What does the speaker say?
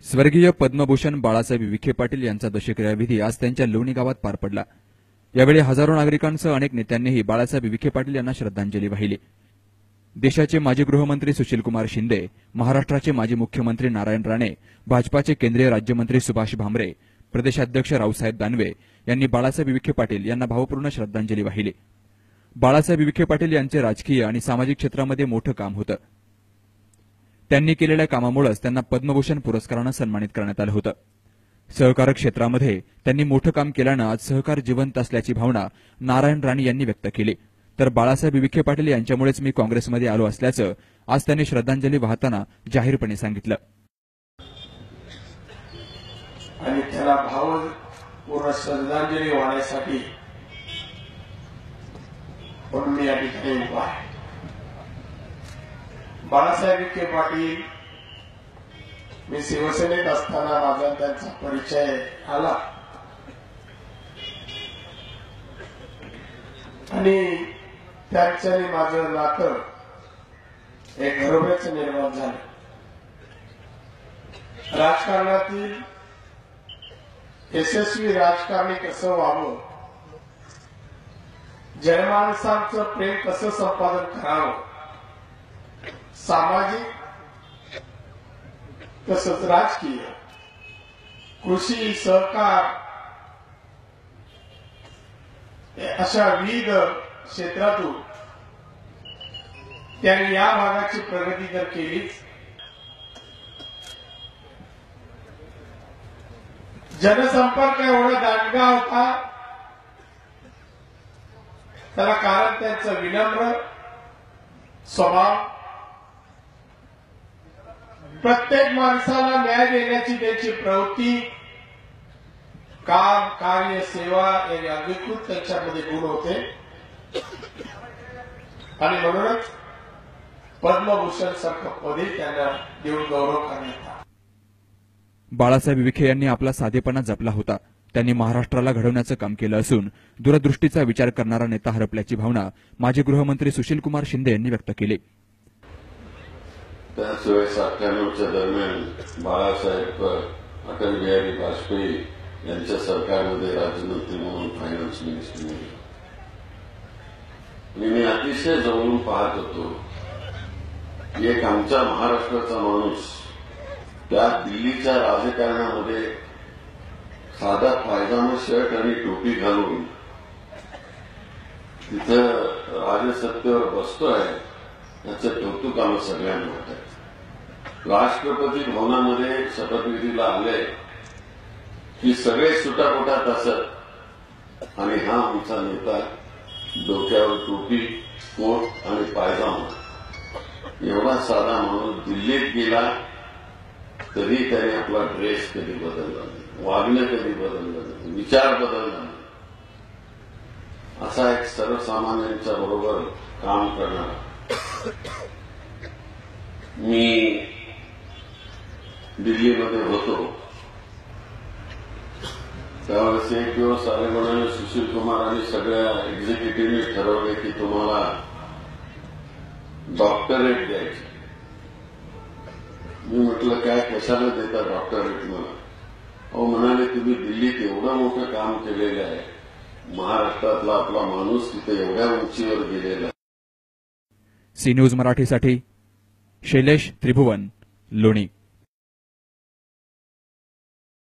स्वर्गीय पद्मभूषण बाळासाहेब विखे पाटील यांचा दशक्रियाविधी आज त्यांच्या लोणी गावात पार पडला। यावेळी हजारो नागरिकांसह अनेक नेत्यांनीही बाळासाहेब विखे पाटील यांना श्रद्धांजली वाहिली। देशाचे माजी गृहमंत्री सुशीलकुमार शिंदे, महाराष्ट्राचे माजी मुख्यमंत्री नारायण राणे, भाजपाचे केंद्रीय राज्यमंत्री सुभाष भामरे, प्रदेशाध्यक्ष रावसाहेब दानवे यांनी बाळासाहेब विखे पाटील यांना भावपूर्ण श्रद्धांजली वाहिली। बाळासाहेब विखे पाटील यांचे राजकीय आणि सामाजिक क्षेत्रामध्ये मोठं काम होतं। त्यांनी केलेल्या कामामुळेच त्यांना पद्मभूषण पुरस्कारानं सन्मानित करण्यात आलं होतं। सहकार क्षेत्रामध्ये त्यांनी मोठं काम केल्यानं आज सहकार जिवंत असल्याची भावना नारायण राणे यांनी व्यक्त केली। तर बाळासाहेब विखे पाटील यांच्यामुळेच मी काँग्रेसमध्ये आलो असल्याचं आज त्यांनी श्रद्धांजली वाहताना जाहीरपणे सांगितलं। आणि त्याला भावपूर्ण श्रद्धांजली वाहण्यासाठी म्हणून मी या ठिकाणी उभा आहे। बाळासाहेब विखे पाटील, मी शिवसेनेत असताना माझा त्यांचा परिचय आला आणि त्यांच्याने माझं नातं एक घरोघरीच निर्माण झालं। राजकारणातील यशस्वी राजकारणी कसं व्हावं, जनमानसांचं प्रेम कसं संपादन करावं, सामाजिक तसंच राजकीय, कृषी, सहकार अशा विविध क्षेत्रातून त्यांनी या भागाची प्रगती तर केलीच, जनसंपर्क एवढा दांडगा होता त्याला कारण त्यांचा विनम्र स्वभाव, प्रत्येक माणसाला न्याय देण्याची त्यांची प्रवृत्ती, काम, कार्य, सेवा याने अधिकृत त्यांच्यामध्ये गुण होते आणि म्हणूनच पद्मभूषण सारखं पदे त्यांना देऊन गौरव करण्यात आला। बाळासाहेब विखे यांनी आपला साधेपणा जपला होता। त्यांनी महाराष्ट्राला घडवण्याचं काम केलं असून दूरदृष्टीचा विचार करणारा नेता हरपल्याची भावना माजी गृहमंत्री सुशीलकुमार शिंदे यांनी व्यक्त केली। त्याच वेळेस 98च्या दरम्यान बाळासाहेब अटल बिहारी वाजपेयी यांच्या सरकारमध्ये राज्यमंत्री म्हणून फायनान्स मिनिस्टर म्हणून मी अतिशय जवळून पाहत होतो की एक आमच्या महाराष्ट्राचा माणूस त्या दिल्लीच्या राजकारणामध्ये साधा पायजामा, शर्ट आणि टोपी घालून तिथं राजसत्तेवर बसतोय याचं कौतुक आम्हाला सगळ्यांना वाटतं। राष्ट्रपती भवनामध्ये शपथविधीला आले की सगळे सुटापोटात असत आणि हा आमचा नेता डोक्यावर टोपी, कोट आणि पायजामा, एवढा साधा माणूस दिल्लीत गेला तरी त्याने आपला ड्रेस कधी बदलला नाही, वागणं कधी बदललं नाही, विचार बदलला नाही, असा एक सर्वसामान्यांच्या बरोबर काम करणारा। मी दिल्लीमध्ये होतो त्यावेळेस एक दिवस आले म्हणाले सुशील कुमार आणि सगळ्या एक्झिक्युटिव्हने ठरवले की तुम्हाला डॉक्टरेट द्यायची। मी म्हटलं काय, कशाला देता डॉक्टरेट मला? अहो म्हणाले तुम्ही दिल्लीत एवढं मोठं काम केलेलं आहे, महाराष्ट्रातला आपला माणूस तिथे एवढ्या उंचीवर गेलेला आहे। सी न्यूज मराठीसाठी शैलेश त्रिभुवन, लोणी।